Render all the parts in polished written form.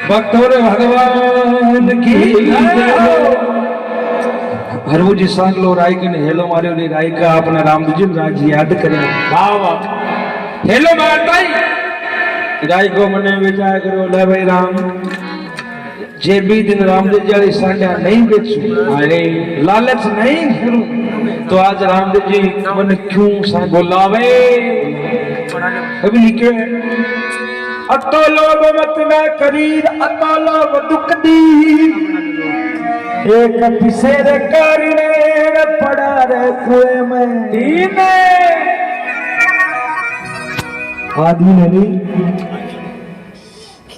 भक्तों भगवान की हरवू जी सांग लो राय के ने हेलो मारियो ने राय का अपना रामदेव जी राज याद करे वाह वाह हेलो मार भाई राय को मने विचार करो ले भाई राम जे भी दिन रामदेव जी वाली सांडा नहीं बेचू अरे लालच नहीं करूं तो आज रामदेव जी मन क्यों सा बोलावे अभी लिखे अतोलो मत ना करीर अतोलो दुख दी एक पिसेर करने पड़ा रे कुएं में दीने आदमी नहीं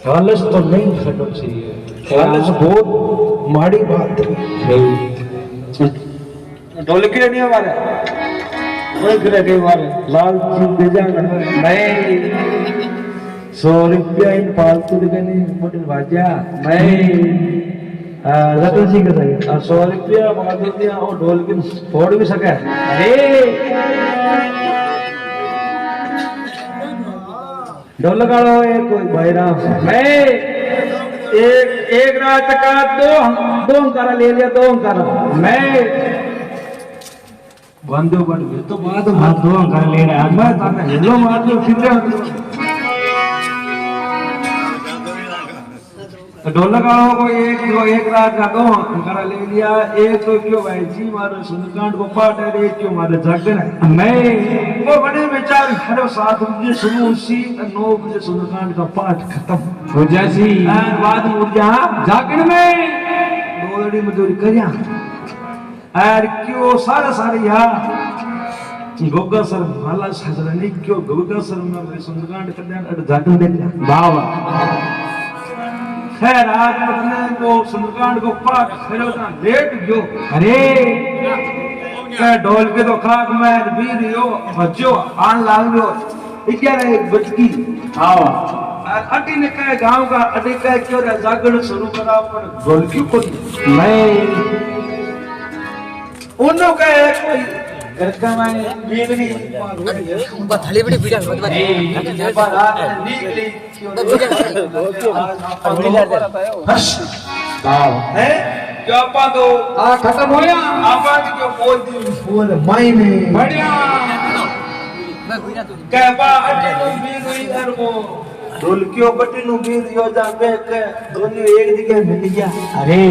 लालच तो नहीं करना चाहिए लालच बहुत माड़ी बात है ढोलकी नहीं हमारे कोई करे के हमारे लाल चीज दे जाना नहीं 100 रुपया इन पालतू दिखने मोटे बाजा मैं रतन सिंह का सही 100 रुपया मार देते हैं और ढोल की फोड़ भी सके अरे ढोल लगा लो कोई भाई राम मैं एक रात का दो अंकारा ले लिया 2 अंकारा मैं बंदो बन गए तो बाद में 2 अंकारा ले रहा है मैं ताना हेलो मार दो फिर ढोल लगाओ को एक रात का 2 अंकारा ले लिया एक तो क्यों भाई जी मारो सुंदरकांड को पाठ है एक क्यों मारे जागरण मैं वो बड़े विचार खड़ो 7 बजे शुरू उसी 9 बजे सुंदरकांड का पाठ खत्म हो जासी बाद में उठ जा जागरण में दोड़ी मजदूरी करिया और क्यों सारे यार गोगा सर माला साजरा नहीं क्यों गोगा सर में सुंदरकांड कल्याण जागरण दे वाह वाह खैर आज अपने को सुंदरकांड को पाठ खड़ो ना लेट जो अरे क्या ढोल के तो खाक में वीर यो बच्चो आन लाग जो 11 बजकी आओ अटी ने कहे गांव का अटी कहे क्यों रे जागरण शुरू करा पर ढोल क्यों को मैं उन्हों कहे कोई घर का मैं बीवनी थली बड़ी पीड़ा निकली क्या आपा तो खत्म होया आपा क्यों बोल दी बोल मायने बढ़िया क्या बा अटे नु बीर हुई घर को ढोल क्यों बटी नु बीर यो जा पे के दोनों एक जगह मिल गया अरे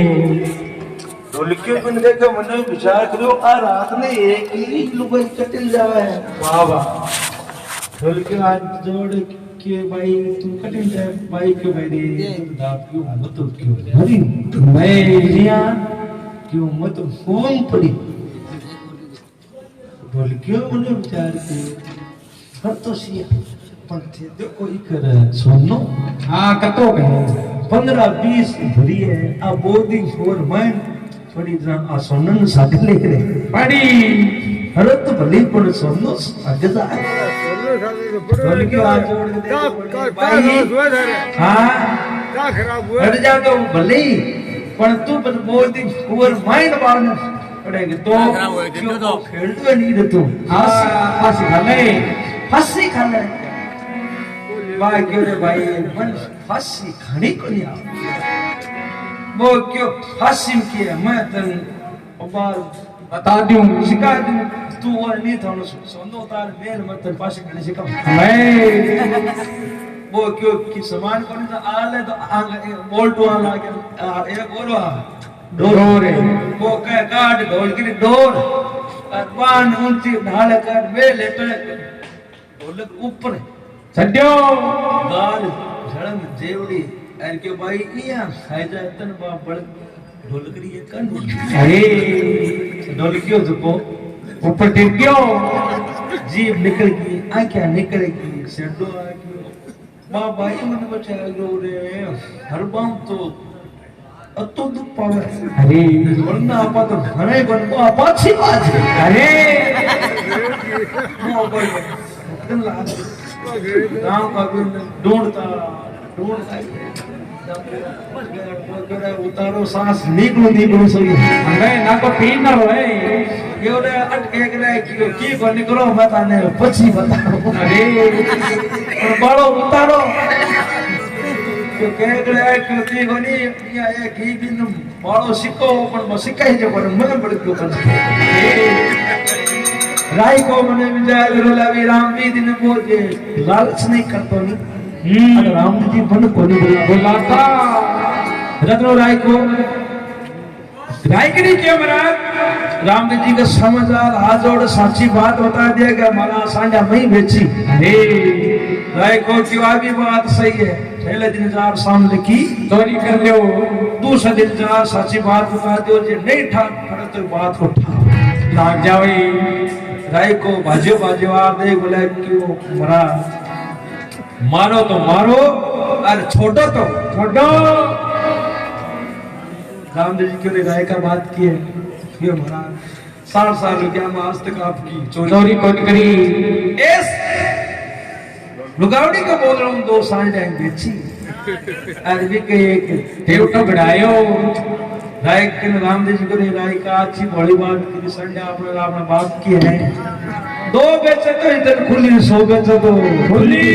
ढोल क्यों बिन देखे मने विचार करो आ रात में एक ही लुगाई कटिल जावे वाह वाह ढोल क्यों आज जोड़ के भाई तू कटिंग जाए भाई क्यों भाई दे दाप क्यों मत क्यों अरे मैं जिया क्यों मत फोन पड़ी बोल क्यों मने विचार के हर तो सिया पंथे देखो इकर सुनो हां कतो कहे 15-20 भरी है आ बोदी छोर मैं थोड़ी जरा आ सोनन साथ लेके रे पड़ी हर तो भली पर सोनो अगजा बोल क्यों आज जोड़ दे हां का खराब हुआ हट जा तो भले पण तू बोल दी ओवर माइंड बाळने पड़ेगा तो क्यों तो खेलतो नहीं रे तू फांसी खाले भाई क्यों रे भाई मन फांसी खाने को नहीं आ वो क्यों फांसी की मैं तन बार बता दूं सिखा दूं तू और नहीं था सोनो तार मेल मत फांसी खाने सिखा मैं वो क्यों कि सामान को तो आले तो आगे बोल टू आ गया एक और डोर है वो कह काट ढोल की डोर और पान ऊंची ढाल कर वे लेटे ढोलक ऊपर छड्यो गाल झड़न जेवड़ी अर के भाई इया साइजा तन बा बड़ ढोलक री ये कन अरे ढोलकियो जको ऊपर टिक गयो जीभ निकल गई आंखें निकल गई सेडो आ गयो बा भाई मन बचा गयो रे हर बाम तो अतो दुख पावे अरे वरना आपा तो घणे बन आपा अच्छी बात है अरे नो भाई दिन ला गांव का भी ढूंढता उतारो सांस निकलो सही मैं ना को पीन ना होए ये ओले अटके करे की को निकलो मत आने પછી बताओ अरे और बालो उतारो કે કરે કૃતિ કોની યા એક ઈ બિન બાળો સિક્કો પણ સિકાઈ જો પણ મને પડ્યો પણ રાઈ કો મને વિચાર કરો લાવી રામ જી દિન પોજે લાલચ નહીં કરતો ની અને રામ जी बन कोनी बुलाता रत्नो राय को राय के क्या महाराज राम जी का समझदार हाजोड़ साची बात बता दिया कि माला सांडा मई बेची अरे राय को क्यों भी बात सही है पहले दिन जार सामने की चोरी कर लियो दूसरे दिन जार साची बात बता दियो जे नहीं ठाक खड़े तो बात को ठाक लाग जावे राय को भाजो आ दे बोला क्यों महाराज मारो तो मारो और छोड़ो तो छोड़ो रामदेव जी क्यों ने राय का बात की है ये महाराज 60 साल रुपया में आज तक आपकी चोरी कौन करी इस लुगावड़ी को बोल रहा हूँ 2 साल टाइम बेची और भी के एक देव तो बढ़ायो राय के रामदेव जी को ने राय का अच्छी बड़ी बात की संडे अपना बात की है 2 बेचे तो इधर खुली 100 बेचे तो खुली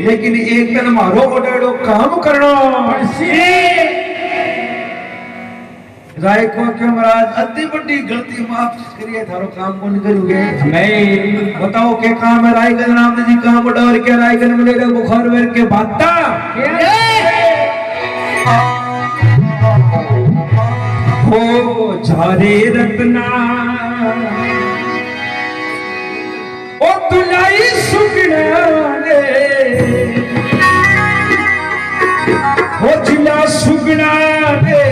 लेकिन एक दिन मारो ओडाड़ो काम करनो राय को क्यों महाराज अति बड़ी गलती माफ करिए थारो काम को नहीं करोगे नहीं बताओ के काम है राय का नाम जी काम बड़ा और क्या राय का मलेरिया बुखार वेर के भागता हो झारे रत्ना ओ तुलाई सुगना रे ओ जिला सुगना रे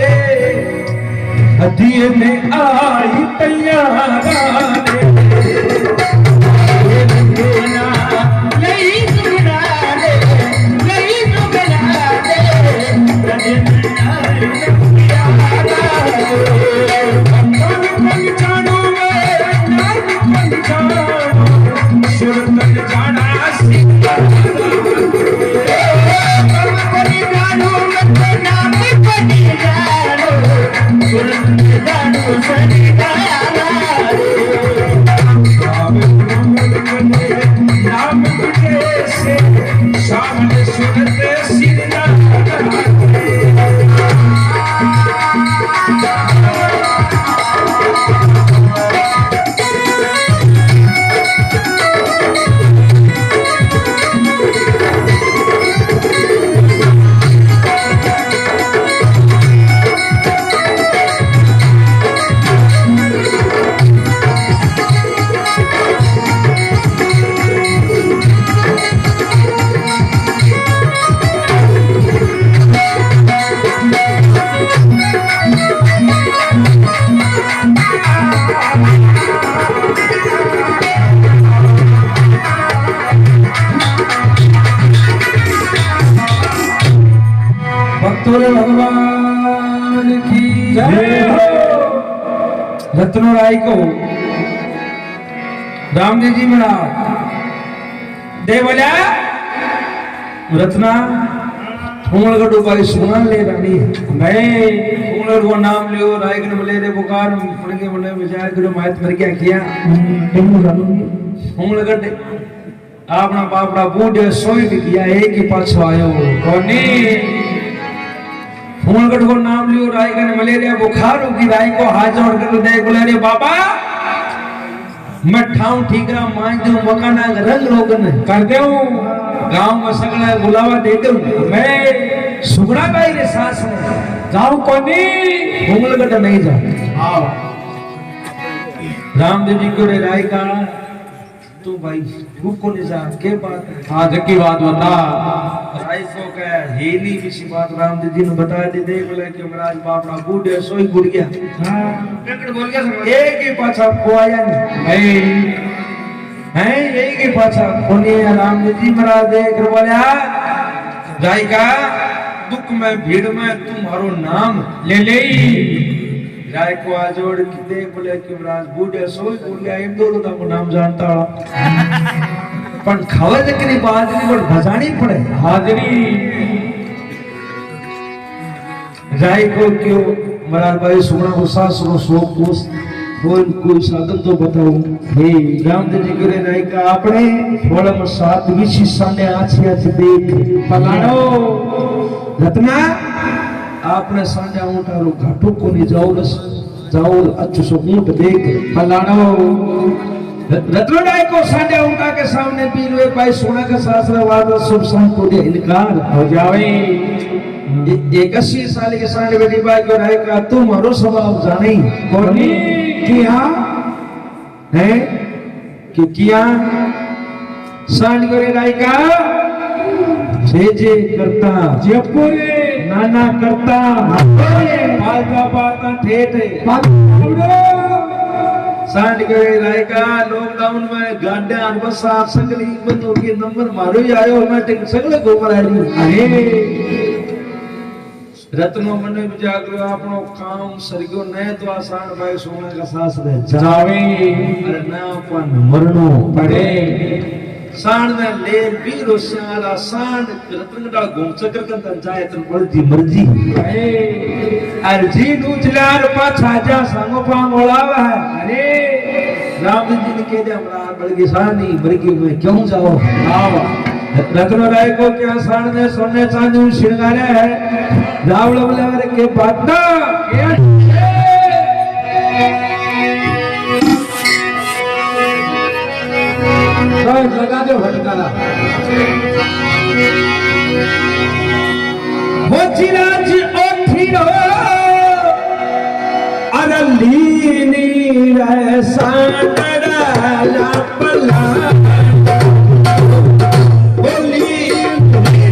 हदिये में आई तैयारा रे नहीं सुगना रे नहीं सुगना रे हदिये में आई भगवान की जय हो। रत्नो राय को रामदेव जी महाराज दे बोला रत्ना फूलगढ़ भाई सोना ले रानी मैं फूलगढ़ वो नाम लियो रायगढ़ में ले रे बुखार पड़ के बोले विचार करो मायत मर गया किया फूलगढ़ अपना बापड़ा बूढ़े सोई भी किया एक ही पाछो आयो कोनी फूलगढ़ को नाम लियो रायगढ़ मलेरिया बुखार होगी राय को हाथ जोड़ कर दे बोले रे बाबा मैं ठाऊं ठीक रहा मान दू मकाना रंग रोगन कर दे गांव में सगड़ा बुलावा दे दूं मैं सुगड़ा बाई रे सास ने जाऊं कोनी उंगलगट नहीं जा आओ रामदेव जी को रे राय का तू भाई खूब को नहीं जा के बात हाँ जकी बात बता राय को कह हेली किसी बात रामदेव जी ने बता दे दे बोले कि महाराज बापड़ा बूढ़े सोई गुड़ गया हां टेकड़ बोल गया एक ही पाछा को आया नहीं है यही के पाछा कोनी रामदेव जी महाराज देख बोला राय का दुख में भीड़ में तुम्हारो नाम ले ले राय को आजोड़ की देख बोले कि महाराज बूढ़े सोई बोल गया इन दोनों का को नाम जानता पण खबर की बात नहीं पर भजानी पड़े हाजरी राय को क्यों महाराज भाई सुना को सासरो सो कोई साधन तो बताओ हे रामदेव जी करे राय का आपने थोड़ा में सात विशी साने आछी आछी देख पलाड़ो रत्ना आपने सांजा ऊंटारो घाटो को नहीं जाओ अच्छो सो ऊंट देख पलाड़ो रत्नो राय को सांजा ऊंटा के सामने पी लो भाई सोना का शास्त्र वाद शुभ शांत को दे इनकार हो जावे 81 साल के सांड बेटी बाई को राय का तुम हरो स्वभाव जाने कोनी किया है कि किया सांड को राय का जे करता जे बोले नाना करता पालता पालता ठेठ सांड के रायका लॉकडाउन में गाड्या बसा सगली बंदों के नंबर मारो ही आयो मैं टिक सगले घूम रही अरे रत्नो मने जागरो आपनो काम सरगो ने तो आसान भाई सोना का सास रहे जावे अरे ना अपन मरनो पड़े सांड में ले बीरो सारा सांड रत्न का घूम चक्कर कर जाए तो पड़ती मर्जी अरे जी दूचलार पाछा जा संगो पांग ओलावा है अरे राम जी ने कह दिया हमरा बड़गी सानी बड़गी में क्यों जाओ आवा रत्न राय को क्या सांड ने सोने चांदी श्रृंगारा है रावण बोले के बात ना लगा दो भटकारा वो चिराज ओठिरो अरलीनी रे सांडड़ा लापला बोली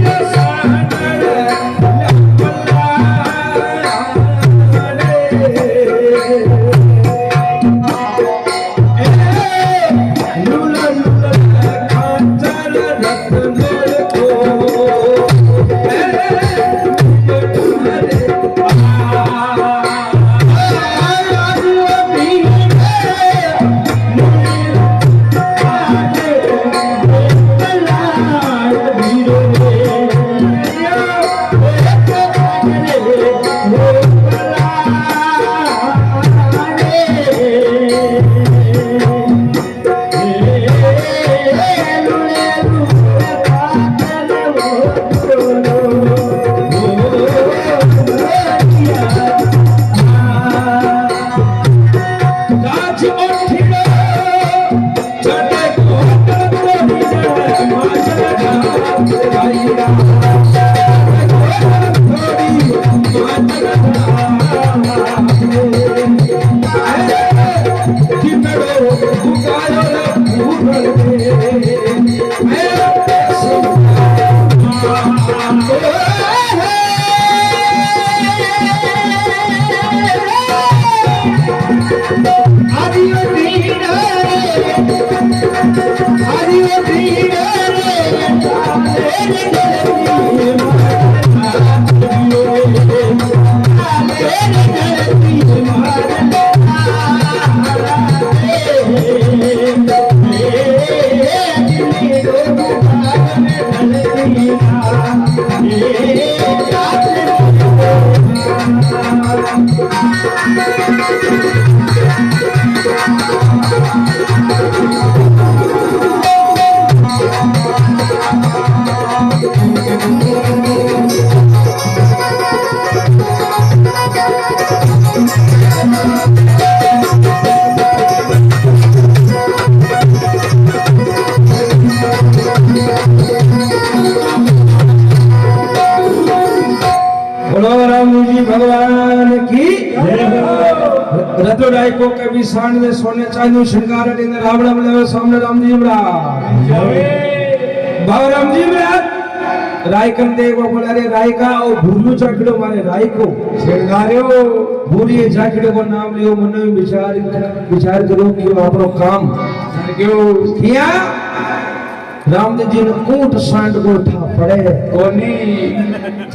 रे सांडड़ा लापला भगवान की रतोराई को कभी सांड में सोने चांदी श्रृंगार दिन रावण में सामने राम जी महाराज बाबा राम जी महाराज रायकन देव बोला रे रायका और भूलू जाकड़ो मारे राय को श्रृंगार्यो भूलिए जाकड़ो को नाम लियो मन में विचार करो कि आपरो काम क्यों किया रामदेव जी ने ऊंट सांड को उठा पड़े कोनी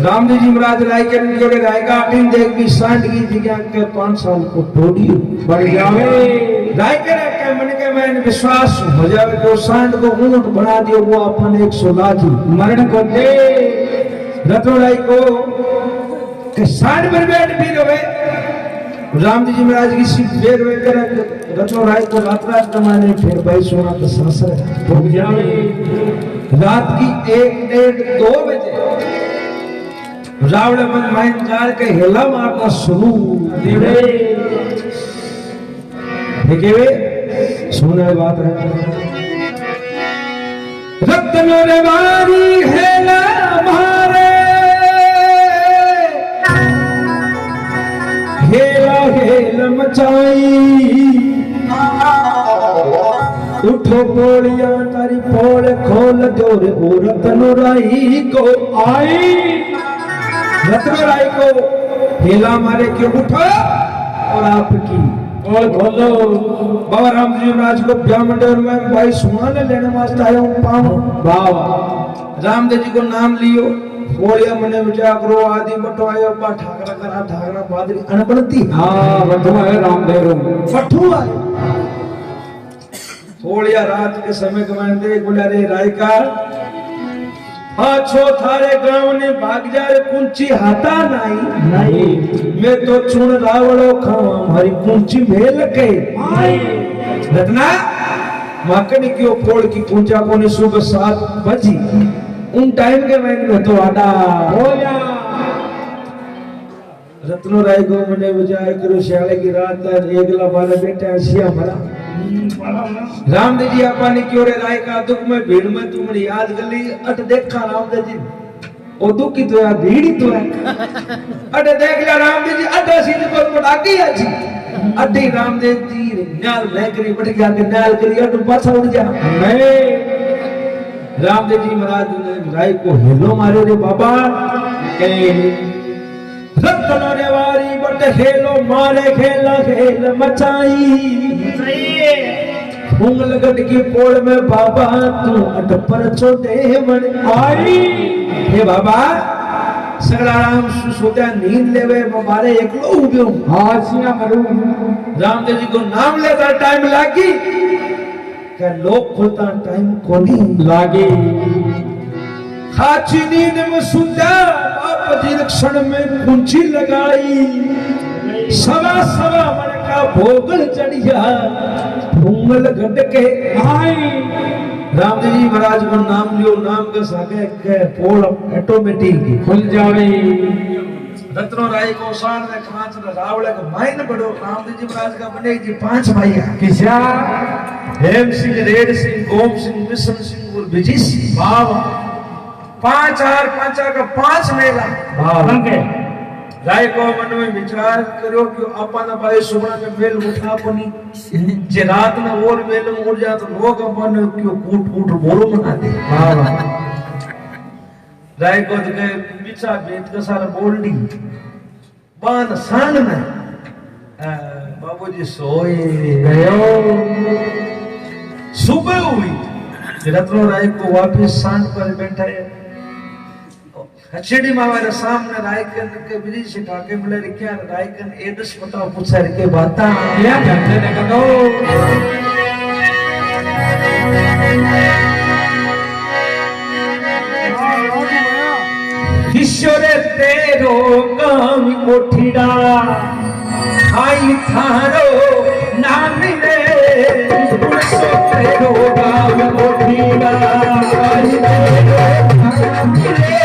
रामदेव जी महाराज रायकन के रायका अटीन देख भी सांड की जगह के 5 साल को टोड़ी बढ़ जावे रायकर के मन के मैंने विश्वास हो जावे तो सांड को ऊंट बना दियो वो अपन 100 लाख मरण को दे रतोड़ाई को के सांड पर बैठ भी रहे रामदेव जी महाराज की सीट फेर वे कर रतोड़ाई को रात कमाने फिर भाई सोना तो सासर हो जावे रात की 1-1:30 2 बजे रावण मन माइन कार के हेला मारना शुरू देवे देखिए वे सुनने बात है रत्नों रे बारी हेला मारे हेला हेल मचाई उठो पोड़िया तारी पोड़ खोल दो रे ओ रतनोराई को आई रतनोराई को हेला मारे क्यों उठो और आपकी और खोलो बाबा राम जी महाराज को ब्याह मंडल में भाई सुना लेने वास्ते आया हूँ पाऊँ बाबा रामदेव जी को नाम लियो बोलिया मने विचार करो आदि बटो आयो बा ठाकरा करा ठाकरा बादरी अनबनती हाँ बटू है रामदेव बटू आयो थोड़िया रात के समय कमाने दे बोला रे रायका पाछो थारे गांव ने भाग जाए कुंची हाथा नहीं मैं तो चुन रावड़ो खावा हमारी कुंची मेल के रत्ना माकनी क्यों फोड़ की कुंचा को ने सुबह 7 बजी उन टाइम के मैंने तो आदा हो जा रत्नो राय को मने बजाय करो श्याले की रात एकला वाले बेटा सिया भरा रामदेव जी आपा ने क्यों रे राय का दुख में भीड़ में तुमने याद कर ली अट देखा रामदेव जी ओ दुख की तो यार भीड़ ही तो है अट देख लिया रामदेव जी अट सीध पर पटाकी अछि अटे रामदेव जी नाल लेकरी बैठ गया के नाल करी अट पाछा उड़ जा मैं रामदेव जी महाराज ने राय को हेलो मारे रे बाबा के रत्नो रे वारी बट हेलो मारे खेला खेल मचाई सही है उंगलगढ़ की पोड़ में बाबा तू अट पर छोटे मन आई हे बाबा सगला राम सोचा नींद लेवे मारे एकलो उब्यो हाँ सिया मरू रामदेव जी को नाम लेता टाइम लागी क्या लोग खोलता टाइम कोनी लागे खाची नींद में सुता बाप जी क्षण में कुंची लगाई सवा सवा मन का भोगल चढ़िया भूंगल घट के आई रामदेव जी महाराज को नाम लियो नाम के सागे के पोल ऑटोमेटिक खुल जावे रत्नो राय को साण ने खांच ने रावले के माइन बड़ो रामदेव जी महाराज का बने जी 5 भाई किसा हेम सिंह रेड सिंह गोम सिंह मिशन सिंह और विजय सिंह बाबा 5 का 5 मेला बाबा राय को मन में विचार करो कि अपन भाई सुबह के मेल उठा पनी जे रात में और मेल में उड़ जा तो लोग अपन क्यों कूट कूट बोलो मना दे बाबा राय को के बिचा बेट का सारा बोल्डी बान सांग में बाबूजी सोए गयो सुबह हुई रत्नो राय को वापस सांड पर बैठा है हचड़ी मावारे सामने रायकन के ब्रिज से ठाके मिले रे क्या रायकन एड्रेस बताओ पूछा रे के बाता क्या करते ने कहो ईश्वरे तेरो गाम कोठीड़ा आई थारो नाम रे पुरसो तेरो गाम कोठीड़ा आई तेरो नाम रे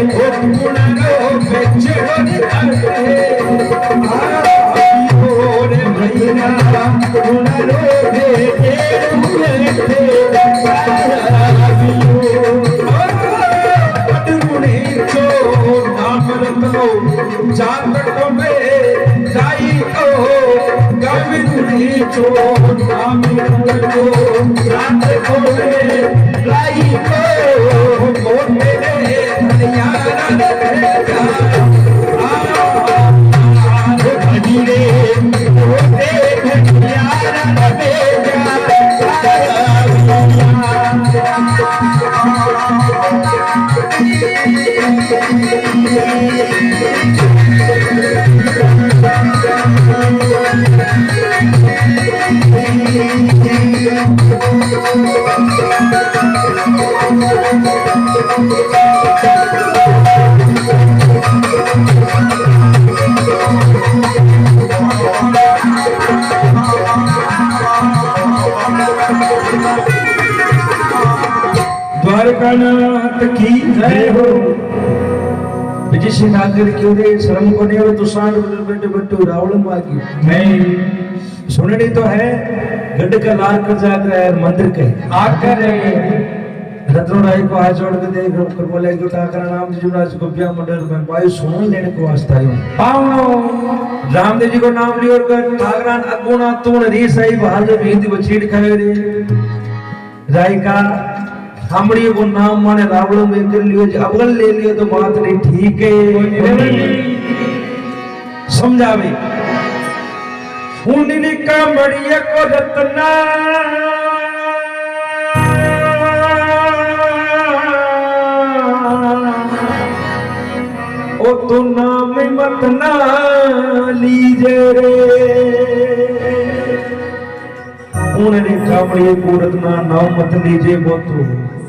ओ गुणरो बेचड़ो निकाले ओरे भैया गुणरो बेचड़ो निकाले मानो जात को में जाई तो गविनी चो नामी को जात को में जाई तो मोटे यारा ने भजीरे मोटे यारा ने द्वारकानाथ की जय हो। विजय सिंह नागर क्यों रे शर्म को नहीं हो तो सांड बेटे बेटे रावण मागी नहीं सुननी तो है गड्ढ का लाल कर जाकर है मंदिर के आकर रत्नो राय को हाथ जोड़ के देख कर बोले कि ठाकर नाम जी जुनाज को ब्याह मंडल में भाई सुन लेने को वास्ता है पावनो रामदेव जी को नाम लियो कर ठाकरान अगुणा तूण री सही बाहर जो हिंदी बचीड़ खाए रे राय का हमड़ी को नाम माने रावण में कर लियो जी अवगल ले लियो तो बात नहीं ठीक है समझावे हुंडी का मड़िया को रत्ना ओ तो नाम मत ना लीजे रे उन्होंने कामड़ी को रत्ना नाम मत लीजे वो तो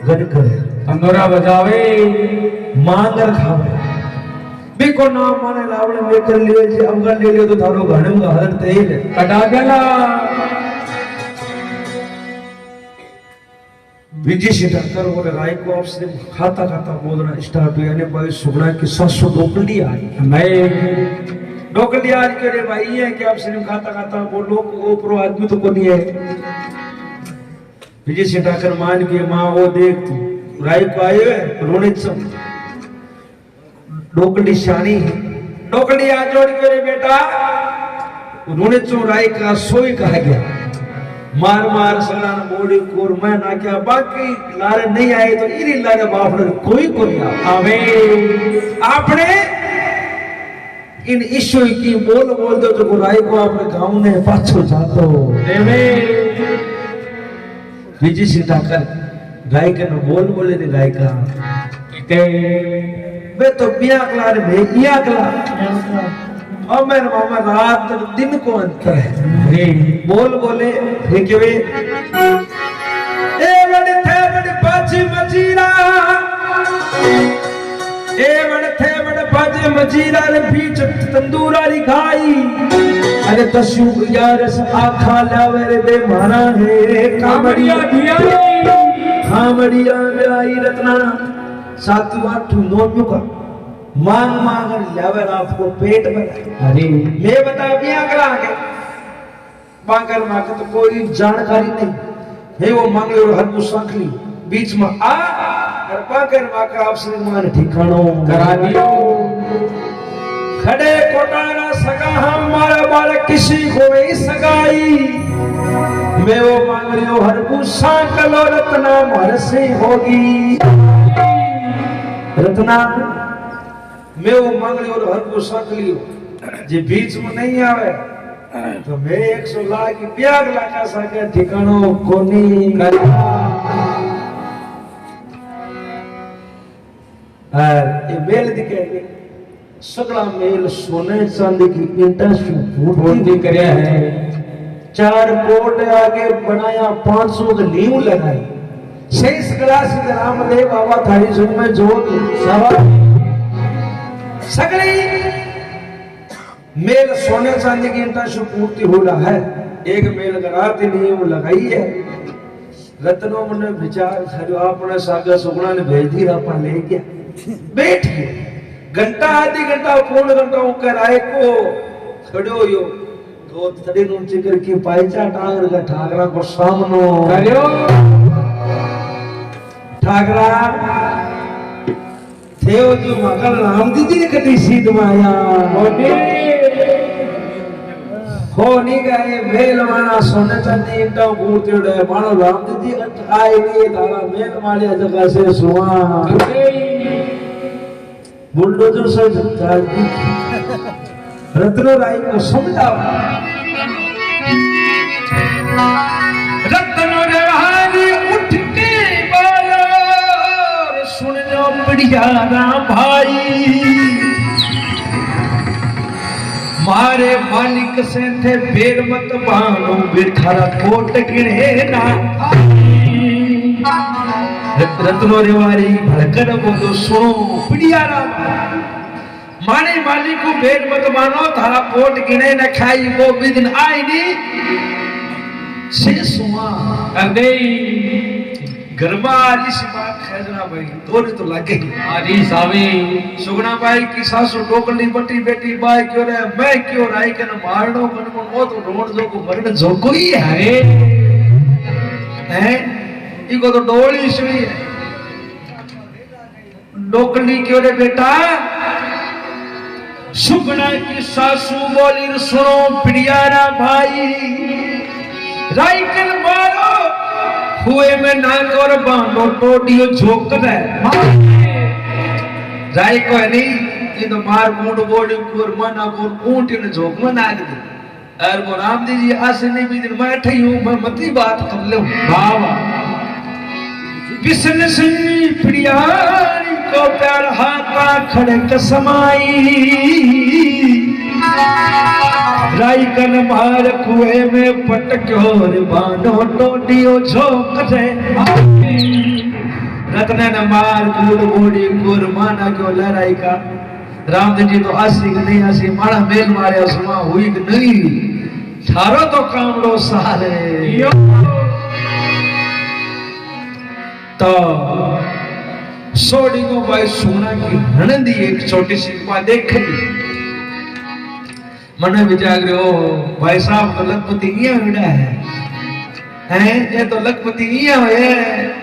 गड़ करे अंदोरा बजावे मांगर खावे बिको नाम माने रावण में कर लियो जी अवगल ले लियो तो थारो घणम का हर तेल कटा गला विजय सिद्धाकर और राय को आपसे खाता खाता बोलना स्टार्ट हुआ ने भाई सुगना की 700 डोकली आई मैं डोकली आज के रे भाई है कि आप सिर्फ खाता खाता बोलो को प्रो आदमी तो कोनी है विजय सिद्धाकर मान के मां वो देख तू राय को आए रोने सब डोकली शानी डोकली आज जोड़ के रे बेटा रोने चो राय का सोई कहा गया मार मार सलान बोड़ी कोर मैं ना क्या बाकी लारे नहीं आए तो इरी लारे बाप ने कोई आवे आपने इन ईश्वर की बोल बोल दो जो राय को आपने गांव ने पाछो जातो देवे विजय सिद्धाकर गाय के न बोल बोले ने गाय का वे तो बिया कला रे भैया कला और मेरे मामा रात दिन को अंतर है बोल बोले वे ए बड़े थे बड़े पाची मजीरा ए बड़े थे बड़े पाची मजीरा रे बीच तंदूरा री खाई अरे तस्यु यार आखा लावे रे बे मारा है कामड़िया धिया कामड़िया आई रत्ना सातु आठू नोट का मांग मांग लावे आपको पेट में अरे ले बता बिया करा के बांगर मां के तो कोई जानकारी नहीं है वो मांगे और हर मुसाखली बीच में आ और बांगर मां का आपसे मान ठिकानो करा दियो खड़े कोटारा सगा हमारा बाल किसी को नहीं सगाई मैं वो मांग लियो हर मुसाखलो रत्ना मर से होगी रत्ना मैं वो मांग लियो और हर को सक लियो जे बीच में नहीं आवे तो मैं 100 लाख की ब्याग लाका सके ठिकानो कोनी करता ये मेल दिखे सगला मेल सोने चांदी की ईंटा से पूर्ति करया है 4 कोट आगे बनाया 500 की नींव लगाई 6 ग्लास रामदेव बाबा थारी सुन में जोग सवा सगली मेल सोने चांदी की ईंटा से पूर्ति हो रहा है एक मेल कराती नींव लगाई है रत्नों ने विचार जो आपने सागा सुगुणा ने भेज दी आपा ले गया बैठ गए घंटा आधी घंटा पूर्ण घंटा ऊपर आए को खड़ो यो तो थड़ी ऊंची करके पायचा टांगर का ठाकरा को सामनो करियो ठाकरा थेव जो मकल राम दीदी ने कटी सीध माया हो नी गए मेल माना सोने चांदी इटा मूर्तियों मानो राम दीदी आए नहीं तारा मेल मालिया जगह से सुआ बुलडोजर से चांदी रत्नो राय को समझाओ रत्नो राय उठ के बाहर सुन लो बढ़िया राम भाई मारे मालिक से थे बेर मत बानो बेठारा कोट गिरे ना रत्नो रेवारी भड़कन बोलो सुनो बढ़िया राम माने मालिक को बेर मत मानो थारा कोट गिने न खाई वो भी दिन आई नहीं से सुआ अरे गरबा आली से बात खैजना भाई तोरे तो लगे आजी सावी सुगना भाई की सासु टोकली बटी बेटी बाई क्यों रे मैं क्यों राई के न मारनो मन मन वो तो रोड जो को मरण जो कोई है हैं इको तो डोली सुई है टोकली क्यों रे बेटा सुगना की सासु बोली सुनो पिड़ियारा भाई राई के न मारो हुए में नाक और बांधो टोटियो झोंक है राय को है नहीं ये तो मार मूड बोड़ी और मना और ऊंटी ने झोंक में नाक दे और वो राम जी आसे नहीं भी दिन मैं ठई हूं मैं मती बात कर ले बाबा किसने सुनी प्रियारी को प्यार हाथा खड़े कसमाई राई कन मार कुएं में पटक्यो रे बानो टोटियो झोंक रे रत्न न मार कूड़ बोड़ी कुर माना क्यों लड़ाई का राम जी तो आसी कि नहीं आसी मारा मेल मारे सुमा हुई कि नहीं थारो तो कामड़ो सारे तो सोड़ी को भाई सोना की ननदी एक छोटी सी बात देख ली मन विचार रहे हो भाई साहब तो लखपति ये विड़ा है ये तो लखपति ये है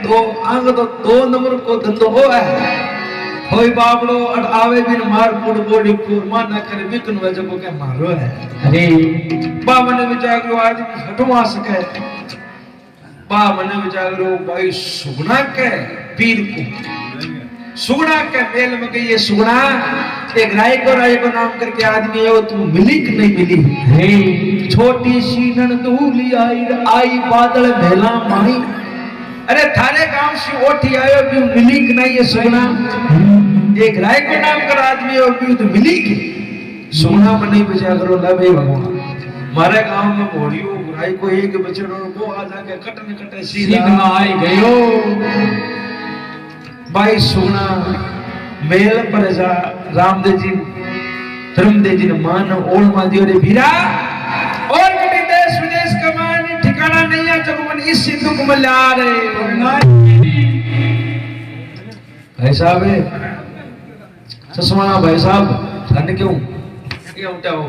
तो आंग तो 2 नंबर को धंधो हो है होई बाबड़ो अट आवे बिन मार कुड़ बोड़ी कुर मान न करे बिकन वजह को के मारो है अरे बा मन विचार रहे हो आदमी हटवा सके बा मन विचार रहे हो भाई सुगना के पीर को सुगना के मेल में गई ये सुगना एक राय को नाम करके आदमी है वो तुम मिली कि नहीं मिली है छोटी सी नंदूली आई बादल भेला माही अरे थारे गांव से ओठी आयो भी मिली कि नहीं ये सुगना एक राय को नाम कर आदमी है भी तो मिली की सुगना में नहीं बचा करो ला भाई भगवान मारे गांव में मोड़ियो राय को एक बचड़ो वो आ जाके कटने कटे सीधा आई गयो भाई सुना मेल पर जा रामदेव जी धर्मदेव जी ने मान ओल मादियो रे भीरा और कभी देश विदेश का मान ठिकाना नहीं है जब मन इस सिंधु को मिला रहे भाई साहब चश्मा भाई साहब ठंड क्यों ये उठाओ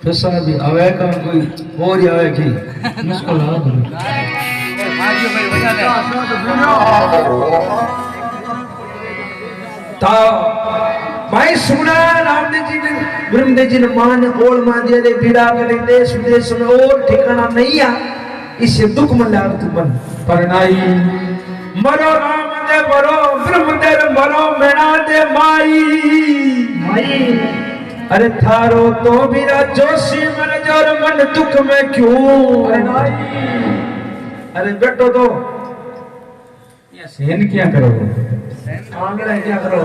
पैसा भी आवे का कोई और ही आवे की इसको ला दो तो भाई सुना रामदेव जी ने ब्रह्मदेव जी ने मान ओल मान दिया रे पीड़ा के देश विदेश में और ठिकाना नहीं है इससे दुख मन लाग तू मन पर नहीं मरो राम दे मरो ब्रह्मदेव मरो मेणा दे माई माई अरे थारो तो मेरा जोशी मन जोर मन दुख में क्यों अरे बेटो तो सेन क्या करोगे आंगड़ा क्या करो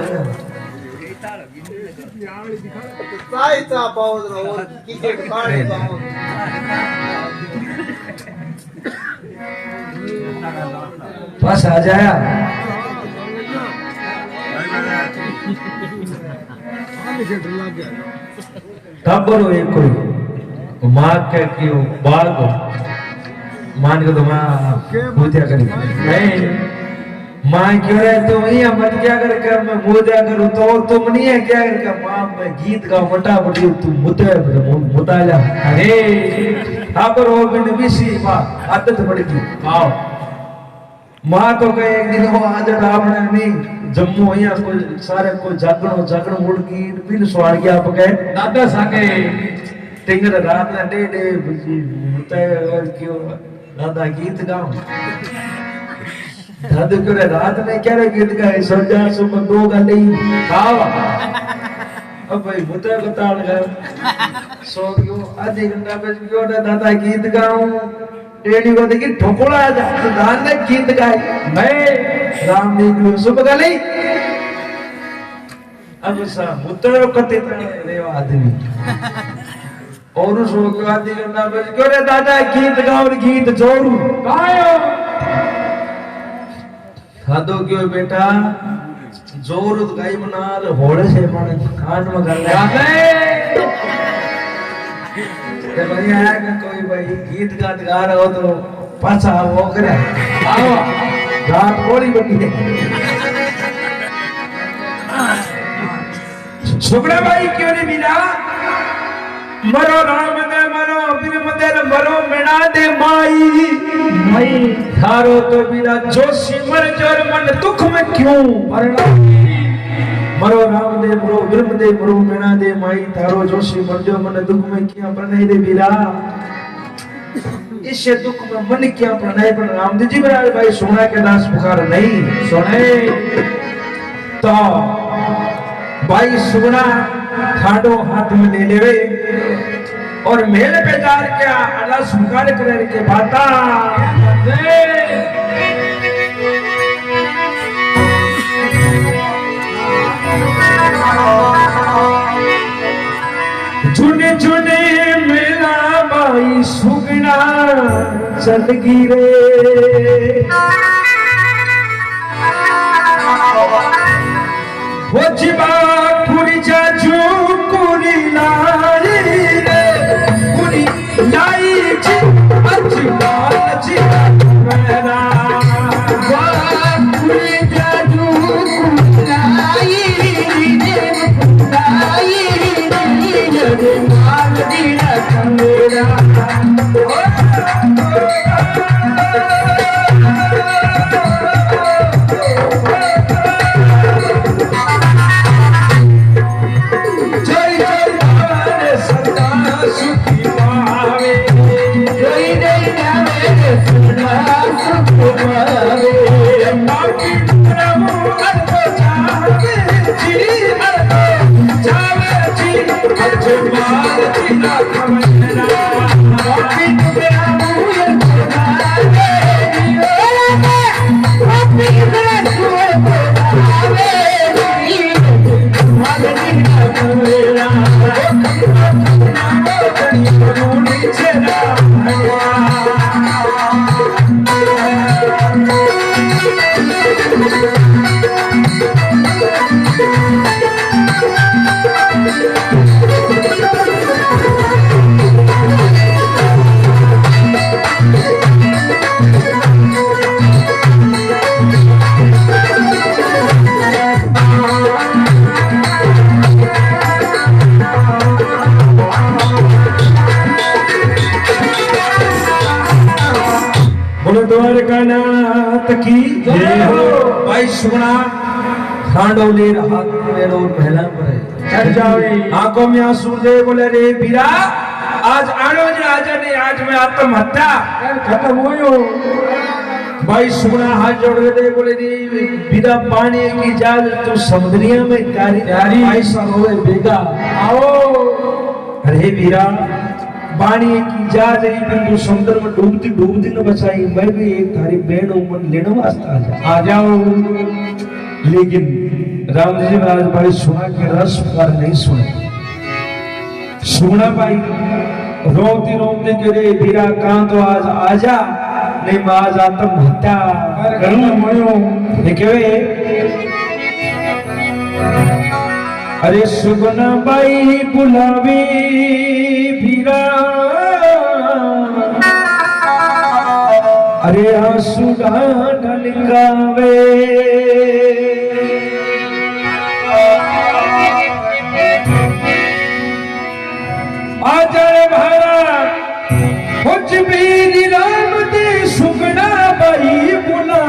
साइता बहुत रो क्रिकेट काढ़े बहुत बस आ जाया टब्बर हो एक कोई माँ के क्यों बाल को मान के तो माँ पूजा करी नहीं माँ क्यों रहे तुम यहाँ मत क्या करके मैं पूजा करूँ तो तुम नहीं है क्या करके माँ मैं गीत का मटा बटी तुम मुता जा अरे टब्बर हो बिन बिसी माँ आदत पड़ी थी आओ मां तो कहे एक दिन वो आज आपने नहीं जम्मू અહીંયા કોઈ સારે કોઈ જાગણો ઉડકી પીલ સ્વાળ ગયા आप कहे दादा साके टिंगर रात ना डे डे बुझी होता है और क्यों दादा गीत गाओ दादा क्यों रात में क्या रे गीत गाए सजा सुबह दो गाली खावा अब भाई मुते बताल गए सो क्यों आधी घंटा बज क्यों दादा गीत गाऊं डेडी को देखी ठोकोला जा तो दान ने गीत गाए मैं राम निकलो सुबह गाली अब सा मुते कते रे आदमी और सो क्यों आधी घंटा बज क्यों रे दादा गीत गाओ गीत जोरू गायो खादो क्यों बेटा जोर गाई बनाल होड़े से माने कान में कर ले के बढ़िया है कि कोई भाई गीत गात गा रहा हो तो पाछा वो करे आओ रात कोड़ी बनी है सुगड़ा भाई क्यों नहीं मिला मरो राम दे मरो बिन मदेर मरो मेना दे माई माई थारो तो बिना जोशी मर जोर मन दुख में क्यों मरना मरो राम दे मरो बिन दे मरो मेना दे माई थारो जोशी मर जो मन दुख में क्यों प्रणय दे बीरा इस दुख में मन क्या प्रणय पर रामदेव जी महाराज भाई सोना के दास पुकार नहीं सुने तो भाई सुना खाडो हाथ में ले लेवे और मेल पे जार के अल्लाह स्वीकार करे के बाता झुने झुने मेला बाई सुगना चल गिरे वो जिबा पूरी जाजू पूरी लाई रे पूरी लाई जी अजबा जी मेरा पूरी जाजू पूरी लाई रे लाई रे माल दीना मेरा भाई सुना खांडोले हाथ मेरो पहला पर चढ़ जावे आंखों में आंसू दे बोले रे बीरा आज आनो जी आज नहीं आज मैं आत्महत्या खत्म होयो भाई सुना हाथ जोड़ दे बोले रे बीरा पानी की जाल तो समुद्रिया में कारी भाई सब होए बेगा आओ अरे बीरा पानी की जाज रही बिंदु समुद्र में डूबती न बचाई मैं भी एक थारी बहन उमन लेने वास्ते आ जाओ लेकिन राम जी महाराज भाई सुना के रस पुकार नहीं सुने सुना भाई रोते रोते के रे बीरा कहां तो आज आजा नहीं मैं आज आत्महत्या करूं मयो देखे अरे सुगना बाई बुलावे बीरा अरे आंसू ढलकावे आजर भरा कुछ भी राम दे सुगना बाई बुला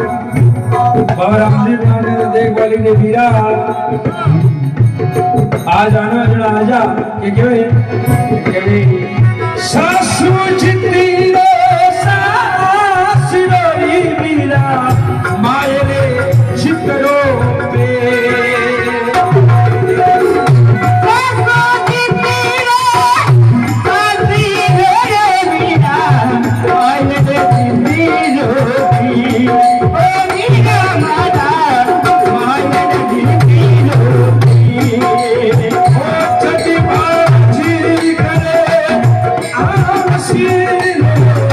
बाबा रामदेव ने देख वाली ने वीरा आज आना जड़ा आजा के के सासू जिंदी रे सास रोई वीरा मायरे चितरो पे Yeah.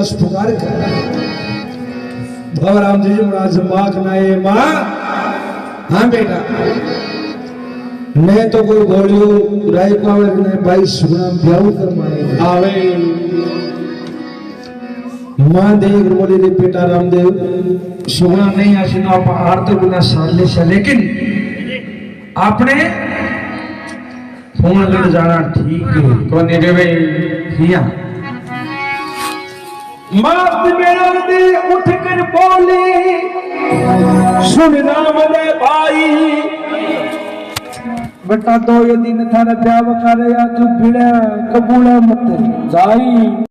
दास पुकार कर भवराम जी महाराज माँ कनाए माँ हाँ बेटा मैं तो कोई बोलियो राय पावर ने भाई सुनाम ब्याह कर मारे आवे माँ देख बोली रे बेटा रामदेव सुना नहीं आशी ना पहाड़ तो बिना साले से लेकिन आपने फोन लड़ जाना ठीक है कौन रे भाई किया मात मेरा दे उठ कर बोली सुन राम रे भाई बेटा दो ये दिन थारा ब्याह कर या तू भिड़ा कबूला मत जाई